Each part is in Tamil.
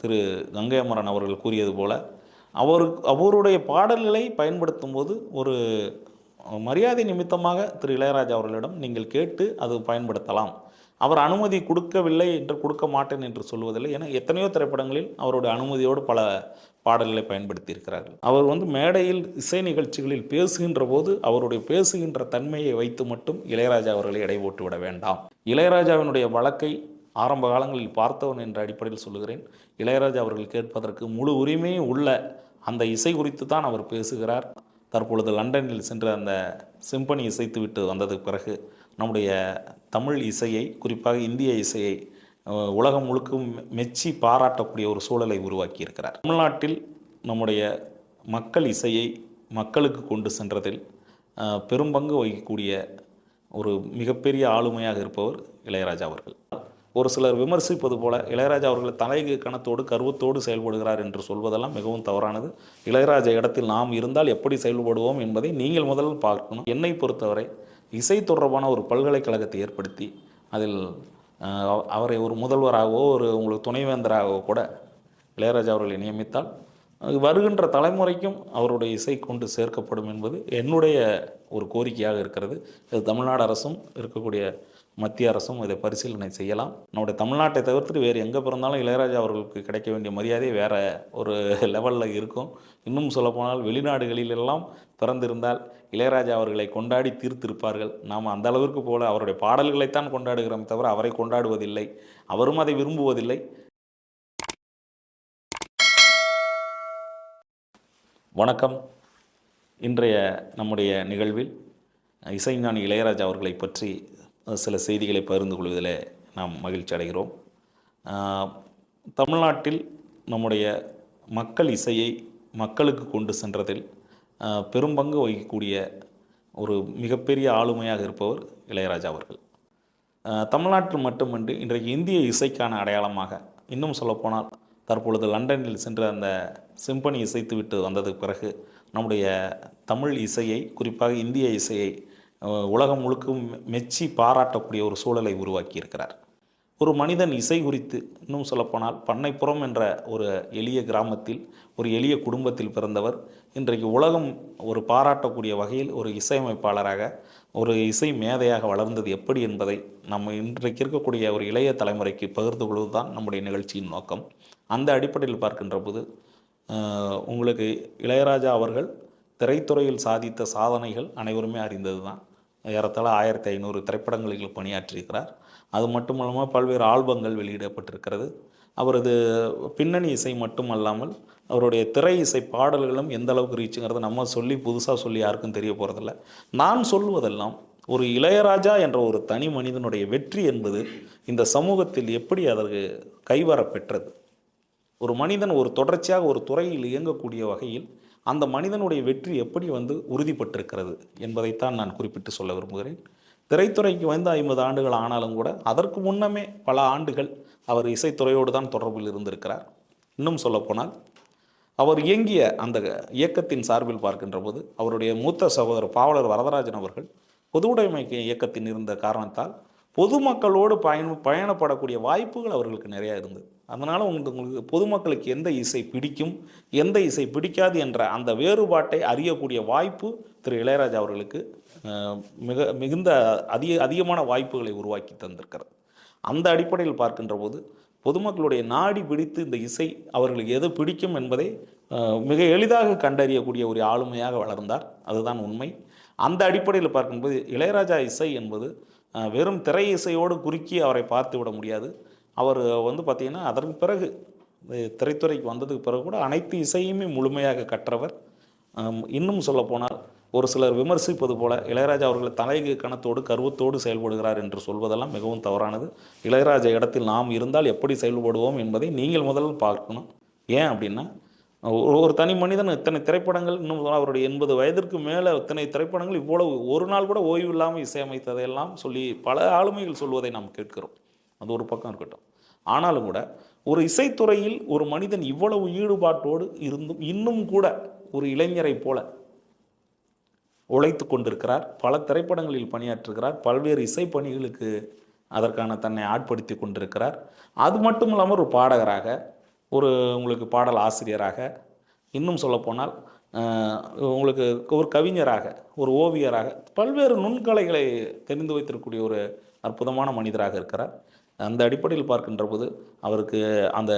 திரு கங்கை அமரன் அவர்கள் கூறியது போல அவருடைய பாடல்களை பயன்படுத்தும் போது ஒரு மரியாதை நிமித்தமாக திரு இளையராஜா அவர்களிடம் நீங்கள் கேட்டு அது பயன்படுத்தலாம். அவர் அனுமதி கொடுக்கவில்லை என்று கொடுக்க மாட்டேன் என்று சொல்வதில்லை. ஏன்னா எத்தனையோ திரைப்படங்களில் அவருடைய அனுமதியோடு பல பாடல்களை பயன்படுத்தி இருக்கிறார்கள். அவர் மேடையில் இசை நிகழ்ச்சிகளில் பேசுகின்ற போது அவருடைய பேசுகின்ற தன்மையை வைத்து மட்டும் இளையராஜா அவர்களை எடை போட்டு விட வேண்டாம். இளையராஜாவினுடைய வழக்கை ஆரம்ப காலங்களில் பார்த்தவன் என்ற அடிப்படையில் சொல்லுகிறேன். இளையராஜா அவர்கள் கேட்பதற்கு முழு உரிமையும் உள்ள அந்த இசை குறித்து தான் அவர் பேசுகிறார். தற்பொழுது லண்டனில் சென்று அந்த சிம்பனி இசைத்துவிட்டு வந்ததுக்கு பிறகு நம்முடைய தமிழ் இசையை, குறிப்பாக இந்திய இசையை உலகம் முழுக்க மெச்சி பாராட்டக்கூடிய ஒரு சூழலை உருவாக்கி இருக்கிறார். தமிழ்நாட்டில் நம்முடைய மக்கள் இசையை மக்களுக்கு கொண்டு சென்றதில் பெரும்பங்கு வகிக்கக்கூடிய ஒரு மிகப்பெரிய ஆளுமையாக இருப்பவர் இளையராஜா அவர்கள். ஒரு சிலர் விமர்சிப்பது போல இளையராஜா அவர்கள் தலைகு கணத்தோடு கருவத்தோடு செயல்படுகிறார் என்று சொல்வதெல்லாம் மிகவும் தவறானது. இளையராஜா இடத்தில் நாம் இருந்தால் எப்படி செயல்படுவோம் என்பதை நீங்கள் முதல்ல பார்க்கணும். என்னை பொறுத்தவரை இசை தொடர்பான ஒரு பல்கலைக்கழகத்தை ஏற்படுத்தி அதில் அவரை ஒரு முதல்வராகவோ உங்களுக்கு துணைவேந்தராகவோ கூட இளையராஜா அவர்களை நியமித்தால் வருகின்ற தலைமுறைக்கும் அவருடைய இசை கொண்டு சேர்க்கப்படும் என்பது என்னுடைய ஒரு கோரிக்கையாக இருக்கிறது. இது தமிழ்நாடு அரசும் இருக்கக்கூடிய மத்திய அரசும் இதை பரிசீலனை செய்யலாம். நம்முடைய தமிழ்நாட்டை தவிர்த்துட்டு வேறு எங்கே பிறந்தாலும் இளையராஜா அவர்களுக்கு கிடைக்க வேண்டிய மரியாதை வேறு ஒரு லெவலில் இருக்கும். இன்னும் சொல்லப்போனால் வெளிநாடுகளிலெல்லாம் பிறந்திருந்தால் இளையராஜா அவர்களை கொண்டாடி தீர்த்திருப்பார்கள். நாம் அந்த அளவிற்கு போல அவருடைய பாடல்களைத்தான் கொண்டாடுகிறோம் தவிர அவரை கொண்டாடுவதில்லை. அவரும் அதை விரும்புவதில்லை. வணக்கம். இன்றைய நம்முடைய நிகழ்வில் இசைஞானி இளையராஜா அவர்களை பற்றி சில செய்திகளை பகிர்ந்து கொள்வதில் நாம் மகிழ்ச்சி அடைகிறோம். தமிழ்நாட்டில் நம்முடைய மக்கள் இசையை மக்களுக்கு கொண்டு சென்றதில் பெரும்பங்கு வகிக்கக்கூடிய ஒரு மிகப்பெரிய ஆளுமையாக இருப்பவர் இளையராஜா அவர்கள். தமிழ்நாட்டில் மட்டுமின்றி இன்றைக்கு இந்திய இசைக்கான அடையாளமாக, இன்னும் சொல்லப்போனால் தற்பொழுது லண்டனில் சென்று அந்த சிம்பனி இசைத்துவிட்டு வந்ததுக்கு பிறகு நம்முடைய தமிழ் இசையை, குறிப்பாக இந்திய இசையை உலகம் முழுக்க மெச்சி பாராட்டக்கூடிய ஒரு சூழலை உருவாக்கி இருக்கிறார். ஒரு மனிதன் இசை குறித்து, இன்னும் சொல்லப்போனால் பண்ணைப்புறம் என்ற ஒரு எளிய கிராமத்தில் ஒரு எளிய குடும்பத்தில் பிறந்தவர் இன்றைக்கு உலகம் ஒரு பாராட்டக்கூடிய வகையில் ஒரு இசையமைப்பாளராக, ஒரு இசை மேதையாக வளர்ந்தது எப்படி என்பதை நம்ம இன்றைக்கு இருக்கக்கூடிய ஒரு இளைய தலைமுறைக்கு பகிர்ந்து கொள்வது தான் நம்முடைய நிகழ்ச்சியின் நோக்கம். அந்த அடிப்படையில் பார்க்கின்ற போது உங்களுக்கு இளையராஜா அவர்கள் திரைத்துறையில் சாதித்த சாதனைகள் அனைவருமே அறிந்தது தான். ஏறத்தாழ 1500 திரைப்படங்களில் பணியாற்றியிருக்கிறார். அது மட்டுமல்லாமல் பல்வேறு ஆல்பங்கள் வெளியிடப்பட்டிருக்கிறது. அவரது பின்னணி இசை மட்டுமல்லாமல் அவருடைய திரை இசை பாடல்களும் எந்த அளவுக்கு ரீச்சுங்கிறத நம்ம சொல்லி புதுசாக சொல்லி யாருக்கும் தெரிய போகிறதில்ல. நான் சொல்வதெல்லாம் ஒரு இளையராஜா என்ற ஒரு தனி மனிதனுடைய வெற்றி என்பது இந்த சமூகத்தில் எப்படி அதற்கு கைவர பெற்றது, ஒரு மனிதன் ஒரு தொடர்ச்சியாக ஒரு துறையில் இயங்கக்கூடிய வகையில் அந்த மனிதனுடைய வெற்றி எப்படி உறுதிப்பட்டிருக்கிறது என்பதைத்தான் நான் குறிப்பிட்டு சொல்ல விரும்புகிறேன். திரைத்துறைக்கு 50 ஆண்டுகள் ஆனாலும் கூட அதற்கு முன்னமே பல ஆண்டுகள் அவர் இசைத்துறையோடு தான் தொடர்பில் இருந்திருக்கிறார். இன்னும் சொல்லப்போனால் அவர் இயங்கிய அந்த இயக்கத்தின் சார்பில் பார்க்கின்ற போது அவருடைய மூத்த சகோதரர் பாவலர் வரதராஜன் அவர்கள் பொதுவுடைமை இயக்கத்தின் இருந்த காரணத்தால் பொதுமக்களோடு பயணப்படக்கூடிய வாய்ப்புகள் அவர்களுக்கு நிறையா இருந்தது. அதனால் உங்களுக்கு பொதுமக்களுக்கு எந்த இசை பிடிக்கும், எந்த இசை பிடிக்காது என்ற அந்த வேறுபாட்டை அறியக்கூடிய வாய்ப்பு திரு இளையராஜா அவர்களுக்கு மிகுந்த அதிகமான வாய்ப்புகளை உருவாக்கி தந்திருக்கிறது. அந்த அடிப்படையில் பார்க்கின்ற போது பொதுமக்களுடைய நாடி பிடித்து இந்த இசை அவர்களுக்கு எது பிடிக்கும் என்பதை மிக எளிதாக கண்டறியக்கூடிய ஒரு ஆளுமையாக வளர்ந்தார். அதுதான் உண்மை. அந்த அடிப்படையில் பார்க்கும்போது இளையராஜா இசை என்பது வெறும் திரை இசையோடு குறுக்கி அவரை பார்த்து விட முடியாது. அவர் பார்த்திங்கன்னா அதற்கு பிறகு திரைத்துறைக்கு வந்ததுக்கு பிறகு கூட அனைத்து இசையுமே முழுமையாக கற்றவர். இன்னும் சொல்லப்போனால் ஒரு சிலர் விமர்சிப்பது போல இளையராஜா அவர்கள் தலைகு கணத்தோடு கருவத்தோடு செயல்படுகிறார் என்று சொல்வதெல்லாம் மிகவும் தவறானது. இளையராஜா இடத்தில் நாம் இருந்தால் எப்படி செயல்படுவோம் என்பதை நீங்கள் முதல்ல பார்க்கணும். ஏன் அப்படின்னா, ஒரு தனி மனிதன் இத்தனை திரைப்படங்கள், இன்னும் அவருடைய 80 வயதிற்கு மேலே இத்தனை திரைப்படங்கள், இவ்வளவு ஒரு நாள் கூட ஓய்வு இல்லாமல் இசையமைத்ததையெல்லாம் சொல்லி பல ஆளுமைகள் சொல்வதை நாம் கேட்கிறோம். அது ஒரு பக்கம் இருக்கட்டும். ஆனாலும் கூட ஒரு இசைத்துறையில் ஒரு மனிதன் இவ்வளவு ஈடுபாட்டோடு இருந்தும் இன்னும் கூட ஒரு இளைஞரை போல உழைத்து கொண்டிருக்கிறார். பல திரைப்படங்களில் பணியாற்றுகிறார். பல்வேறு இசை பணிகளுக்கு அதற்கான தன்னை ஆட்படுத்தி கொண்டிருக்கிறார். அது மட்டும் இல்லாமல் ஒரு பாடகராக, ஒரு உங்களுக்கு பாடல் ஆசிரியராக, இன்னும் சொல்லப்போனால் உங்களுக்கு ஒரு கவிஞராக, ஒரு ஓவியராக பல்வேறு நுண்கலைகளை தெரிந்து வைத்திருக்கக்கூடிய ஒரு அற்புதமான மனிதராக இருக்கிறார். அந்த அடிப்படையில் பார்க்கின்ற போது அவருக்கு அந்த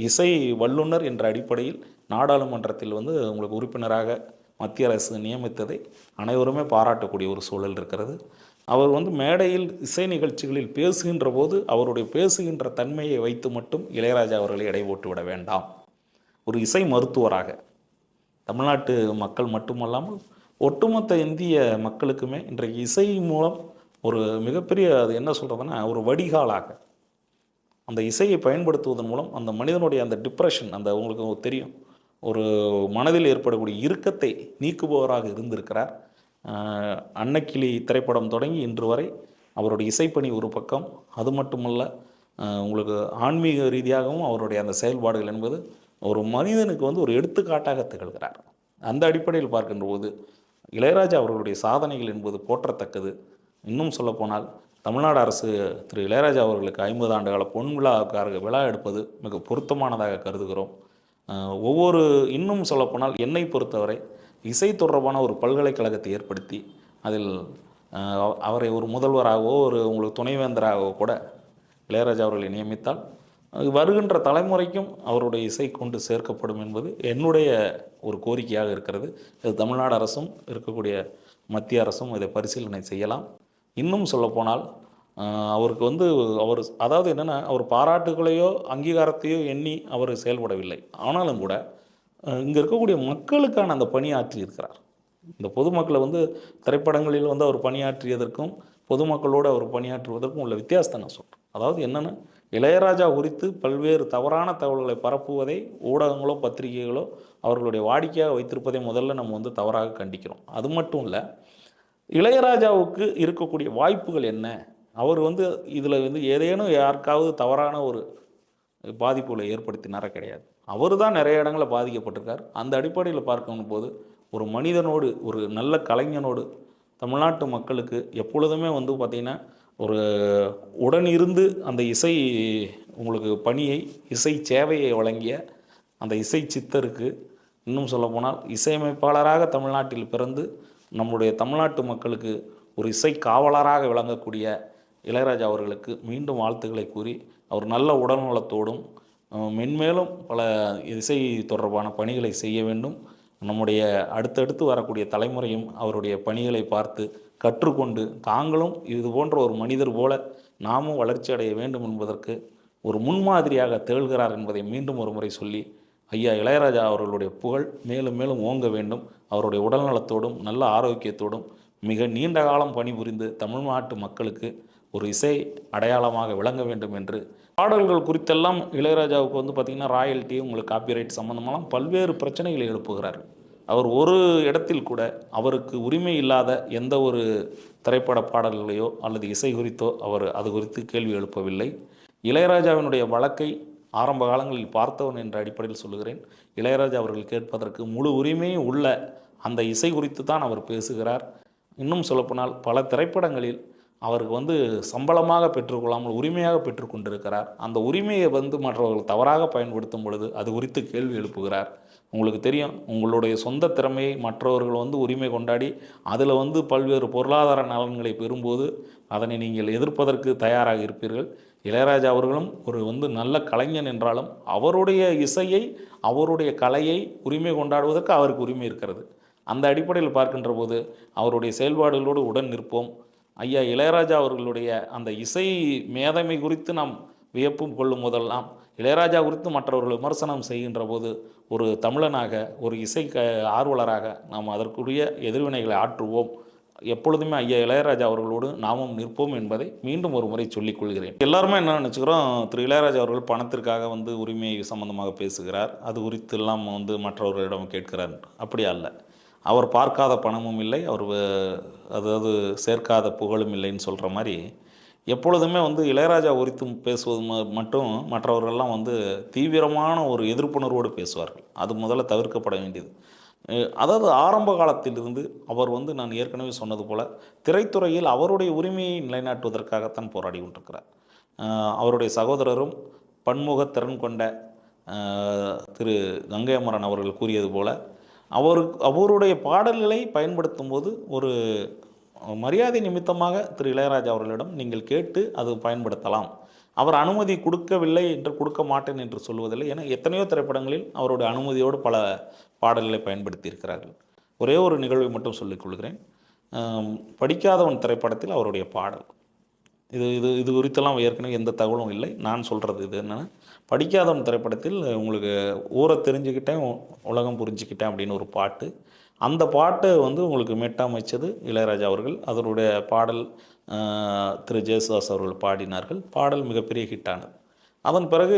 இசை வல்லுனர் என்ற அடிப்படையில் நாடாளுமன்றத்தில் வந்து உங்களுக்கு உறுப்பினராக மத்திய அரசு நியமித்ததை அனைவருமே பாராட்டக்கூடிய ஒரு சூழல் இருக்கிறது. அவர் வந்து மேடையில் இசை நிகழ்ச்சிகளில் பேசுகின்ற போது அவருடைய பேசுகின்ற தன்மையை வைத்து மட்டும் இளையராஜா அவர்களை எடை போட்டு விட வேண்டாம். ஒரு இசை மருத்துவராக தமிழ்நாட்டு மக்கள் மட்டுமல்லாமல் ஒட்டுமொத்த இந்திய மக்களுக்குமே இன்றைக்கு இசை மூலம் ஒரு மிகப்பெரிய, அது என்ன சொல்கிறதுன்னா, ஒரு வடிகாலாக அந்த இசையை பயன்படுத்துவதன் மூலம் அந்த மனிதனுடைய அந்த டிப்ரெஷன், அந்த உங்களுக்கு தெரியும், ஒரு மனதில் ஏற்படக்கூடிய இறுக்கத்தை நீக்குபவராக இருந்திருக்கிறார். அன்னக்கிளி திரைப்படம் தொடங்கி இன்று வரை அவருடைய இசைப்பணி ஒரு பக்கம், அது மட்டுமல்ல உங்களுக்கு ஆன்மீக ரீதியாகவும் அவருடைய அந்த செயல்பாடுகள் என்பது ஒரு மனிதனுக்கு வந்து ஒரு எடுத்துக்காட்டாக திகழ்கிறார். அந்த அடிப்படையில் பார்க்கின்ற போது இளையராஜா அவர்களுடைய சாதனைகள் என்பது போற்றத்தக்கது. இன்னும் சொல்லப்போனால் தமிழ்நாடு அரசு திரு இளையராஜா அவர்களுக்கு 50 ஆண்டுகால பொன் விழாவுக்காக விழா எடுப்பது மிக பொருத்தமானதாக கருதுகிறோம். ஒவ்வொரு இன்னும் சொல்லப்போனால் என்னை பொறுத்தவரை இசை தொடர்பான ஒரு பல்கலைக்கழகத்தை ஏற்படுத்தி அதில் அவரை ஒரு முதல்வராகவோ ஒரு உங்களுக்கு துணைவேந்தராகவோ கூட இளையராஜா அவர்களை நியமித்தால் வருகின்ற தலைமுறைக்கும் அவருடைய இசை கொண்டு சேர்க்கப்படும் என்பது என்னுடைய ஒரு கோரிக்கையாக இருக்கிறது. இது தமிழ்நாடு அரசும் இருக்கக்கூடிய மத்திய அரசும் இதை பரிசீலனை செய்யலாம். இன்னும் சொல்லப்போனால் அவருக்கு வந்து அவர் அதாவது என்னென்னா, அவர் பாராட்டுகளையோ அங்கீகாரத்தையோ எண்ணி அவர் செயல்படவில்லை. ஆனாலும் கூட இங்கே இருக்கக்கூடிய மக்களுக்கான அந்த பணியாற்றி இருக்கிறார். இந்த பொதுமக்களை வந்து திரைப்படங்களில் வந்து அவர் பணியாற்றியதற்கும் பொதுமக்களோடு அவர் பணியாற்றுவதற்கும் உள்ள வித்தியாசத்தை நான் சொல்கிறேன். அதாவது என்னென்னா, இளையராஜா குறித்து பல்வேறு தவறான தகவல்களை பரப்புவதை ஊடகங்களோ பத்திரிகைகளோ அவர்களுடைய வாடிக்கையாக வைத்திருப்பதை முதல்ல நம்ம வந்து தவறாக கண்டிக்கிறோம். அது மட்டும் இல்லை, இளையராஜாவுக்கு இருக்கக்கூடிய வாய்ப்புகள் என்ன, அவர் வந்து இதில் வந்து ஏதேனும் யாருக்காவது தவறான ஒரு பாதிப்புகளை ஏற்படுத்தினாரா? கிடையாது. அவர் தான் நிறைய இடங்களில் பாதிக்கப்பட்டிருக்கார். அந்த அடிப்படையில் பார்க்கும் போது ஒரு மனிதனோடு, ஒரு நல்ல கலைஞனோடு தமிழ்நாட்டு மக்களுக்கு எப்பொழுதுமே வந்து பார்த்திங்கன்னா ஒரு உடன் இருந்து அந்த இசை உங்களுக்கு பணியை, இசை சேவையை வழங்கிய அந்த இசை சித்தருக்கு, இன்னும் சொல்லப்போனால் இசையமைப்பாளராக தமிழ்நாட்டில் பிறந்து நம்முடைய தமிழ்நாட்டு மக்களுக்கு ஒரு இசை காவலராக விளங்கக்கூடிய இளையராஜா அவர்களுக்கு மீண்டும் வாழ்த்துக்களை கூறி, அவர் நல்ல உடல்நலத்தோடும் மென்மேலும் பல இசை தொடர்பான பணிகளை செய்ய வேண்டும். நம்முடைய அடுத்தடுத்து வரக்கூடிய தலைமுறையும் அவருடைய பணிகளை பார்த்து கற்றுக்கொண்டு தாங்களும் இது போன்ற ஒரு மனிதர் போல நாமும் வளர்ச்சி அடைய வேண்டும் என்பதற்கு ஒரு முன்மாதிரியாக திகழ்கிறார் என்பதை மீண்டும் ஒரு முறை சொல்லி, ஐயா இளையராஜா அவர்களுடைய புகழ் மேலும் மேலும் ஓங்க வேண்டும். அவருடைய உடல்நலத்தோடும் நல்ல ஆரோக்கியத்தோடும் மிக நீண்ட காலம் பணிபுரிந்து தமிழ்நாட்டு மக்களுக்கு ஒரு இசை அடையாளமாக விளங்க வேண்டும் என்று பாடல்கள் குறித்தெல்லாம் இளையராஜாவுக்கு வந்து பார்த்திங்கன்னா ராயல்ட்டி, உங்களுக்கு காப்பிரைட் சம்பந்தமெல்லாம் பல்வேறு பிரச்சனைகளை எழுப்புகிறார். அவர் ஒரு இடத்தில் கூட அவருக்கு உரிமை இல்லாத எந்த ஒரு திரைப்பட பாடல்களையோ அல்லது இசை குறித்தோ அவர் அது குறித்து கேள்வி எழுப்பவில்லை. இளையராஜாவினுடைய வழக்கை ஆரம்ப காலங்களில் பார்த்தவன் என்ற அடிப்படையில் சொல்லுகிறேன். இளையராஜா அவர்கள் கேட்பதற்கு முழு உரிமையும் உள்ள அந்த இசை குறித்து தான் அவர் பேசுகிறார். இன்னும் சொல்லப்போனால் பல திரைப்படங்களில் அவருக்கு வந்து சம்பளமாக பெற்றுக்கொள்ளாமல் உரிமையாக பெற்றுக்கொண்டிருக்கிறார். அந்த உரிமையை வந்து மற்றவர்கள் தவறாக பயன்படுத்தும் பொழுது அது குறித்து கேள்வி எழுப்புகிறார். உங்களுக்கு தெரியும், உங்களுடைய சொந்த திறமையை மற்றவர்கள் வந்து உரிமை கொண்டாடி அதில் வந்து பல்வேறு பொருளாதார நலன்களை பெறும்போது அதனை நீங்கள் எதிர்ப்பதற்கு தயாராக இருப்பீர்கள். இளையராஜா அவர்களும் ஒரு வந்து நல்ல கலைஞன் என்றாலும் அவருடைய இசையை, அவருடைய கலையை உரிமை கொண்டாடுவதற்கு அவருக்கு உரிமை இருக்கிறது. அந்த அடிப்படையில் பார்க்கின்ற போது அவருடைய செயல்பாடுகளோடு உடன் நிற்போம். ஐயா இளையராஜா அவர்களுடைய அந்த இசை மேதமை குறித்து நாம் வியப்பும் கொள்ளும் போதெல்லாம் இளையராஜா குறித்து மற்றவர்கள் விமர்சனம் செய்கின்ற போது ஒரு தமிழனாக, ஒரு இசை ஆர்வலராக நாம் அதற்குரிய எதிர்வினைகளை ஆற்றுவோம். எப்பொழுதுமே ஐயா இளையராஜா அவர்களோடு நாமும் நிற்போம் என்பதை மீண்டும் ஒரு முறை சொல்லிக் கொள்கிறேன். எல்லாருமே என்ன நினச்சிக்கிறோம், திரு இளையராஜா அவர்கள் பணத்திற்காக வந்து உரிமை சம்பந்தமாக பேசுகிறார், அது குறித்து எல்லாம் வந்து மற்றவர்களிடம் கேட்கிறார். அப்படியா இல்லை. அவர் பார்க்காத பணமும் இல்லை, அவர் அதாவது சேர்க்காத புகழும் இல்லைன்னு சொல்கிற மாதிரி எப்பொழுதுமே வந்து இளையராஜா குறித்து பேசுவது மட்டும் மற்றவர்கள்லாம் வந்து தீவிரமான ஒரு எதிர்ப்புணர்வோடு பேசுவார்கள். அது முதல்ல தவிர்க்கப்பட வேண்டியது. அதாவது ஆரம்ப காலத்திலிருந்து அவர் வந்து நான் ஏற்கனவே சொன்னது போல் திரைத்துறையில் அவருடைய உரிமையை நிலைநாட்டுவதற்காகத்தான் போராடி கொண்டிருக்கிறார். அவருடைய சகோதரரும் பன்முக திறன் கொண்ட திரு கங்கை அமரன் அவர்கள் கூறியது போல அவருடைய பாடல்களை பயன்படுத்தும் போது ஒரு மரியாதை நிமித்தமாக திரு இளையராஜா அவர்களிடம் நீங்கள் கேட்டு அது பயன்படுத்தலாம். அவர் அனுமதி கொடுக்கவில்லை என்று கொடுக்க மாட்டேன் என்று சொல்வதில்லை. ஏன்னா எத்தனையோ திரைப்படங்களில் அவருடைய அனுமதியோடு பல பாடல்களை பயன்படுத்தி இருக்கிறார்கள். ஒரே ஒரு நிகழ்வை மட்டும் சொல்லிக் கொள்கிறேன். படிக்காதவன் திரைப்படத்தில் அவருடைய பாடல் இது இது இது குறித்தெல்லாம் ஏற்கனவே எந்த தகவலும் இல்லை. நான் சொல்கிறது இது என்னென்னா, படிக்காதவன் திரைப்படத்தில் உங்களுக்கு ஊரை தெரிஞ்சுக்கிட்டேன் உலகம் புரிஞ்சுக்கிட்டேன் அப்படின்னு ஒரு பாட்டு. அந்த பாட்டை உங்களுக்கு மீட்டமைச்சது இளையராஜா அவர்கள். அதனுடைய பாடல் திரு ஜேசுதாஸ் அவர்கள் பாடினார்கள். பாடல் மிகப்பெரிய ஹிட்டானது. அதன் பிறகு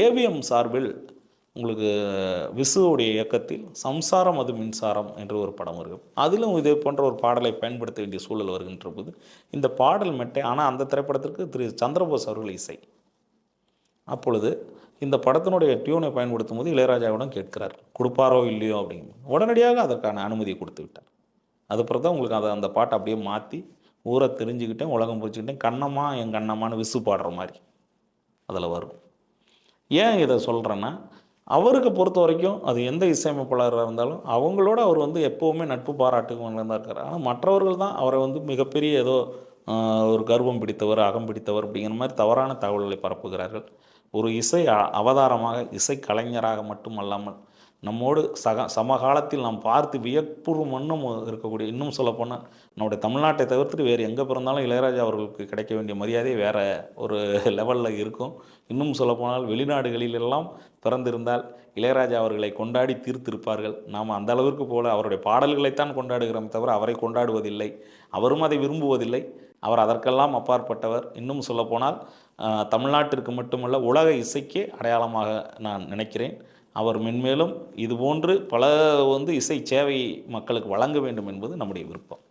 ஏவிஎம் சார்பில் உங்களுக்கு விசுவுடைய இயக்கத்தில் சம்சாரம் அது மின்சாரம் என்று ஒரு படம் வருகிறது. அதிலும் இதே போன்ற ஒரு பாடலை பயன்படுத்த வேண்டிய சூழல் வருகின்ற போது இந்த பாடல் மெட்டை, ஆனால் அந்த திரைப்படத்திற்கு திரு சந்திரபோஸ் அவர்கள் இசை. அப்பொழுது இந்த படத்தினுடைய டியூனை பயன்படுத்தும் போது இளையராஜாவிடம் கேட்கிறார், கொடுப்பாரோ இல்லையோ அப்படின்னு. உடனடியாக அதற்கான அனுமதியை கொடுத்து விட்டார். அதுக்கப்புறம் தான் உங்களுக்கு அந்த பாட்டை அப்படியே மாற்றி ஊரை தெரிஞ்சுக்கிட்டேன் உலகம் புரிஞ்சுக்கிட்டேன் கண்ணம்மா என் கண்ணம்மான்னு விசு பாடுற மாதிரி அதில் வரும். ஏன் இதை சொல்கிறேன்னா, அவருக்கு பொறுத்த வரைக்கும் அது எந்த இசையமைப்பாளராக இருந்தாலும் அவங்களோட அவர் எப்போவுமே நட்பு பாராட்டுக்கு தான் இருக்கார். ஆனால் மற்றவர்கள் தான் அவரை மிகப்பெரிய ஏதோ ஒரு கர்வம் பிடித்தவர் அகம் பிடித்தவர் அப்படிங்கிற மாதிரி தவறான தகவல்களை பரப்புகிறார்கள். ஒரு இசை அவதாரமாக இசை கலைஞராக மட்டுமல்லாமல் நம்மோடு சமகாலத்தில் நாம் பார்த்து வியப்புறு மண்ணும் இருக்கக்கூடிய, இன்னும் சொல்லப்போனால் நம்முடைய தமிழ்நாட்டை தவிர்த்துட்டு வேறு எங்கே பிறந்தாலும் இளையராஜா அவர்களுக்கு கிடைக்க வேண்டிய மரியாதை வேறு ஒரு லெவலில் இருக்கும். இன்னும் சொல்லப்போனால் வெளிநாடுகளிலெல்லாம் பிறந்திருந்தால் இளையராஜா அவர்களை கொண்டாடி தீர்த்திருப்பார்கள். நாம் அந்த அளவிற்கு போல அவருடைய பாடல்களைத்தான் கொண்டாடுகிறோம் தவிர அவரை கொண்டாடுவதில்லை. அவரும் அதை விரும்புவதில்லை. அவர் அதற்கெல்லாம் அப்பாற்பட்டவர். இன்னும் சொல்லப்போனால் தமிழ்நாட்டிற்கு மட்டுமல்ல உலக இசைக்கே அடையாளமாக நான் நினைக்கிறேன். அவர் மென்மேலும் இதுபோன்று பல இசை சேவை மக்களுக்கு வழங்க வேண்டும் என்பது நம்முடைய விருப்பம்.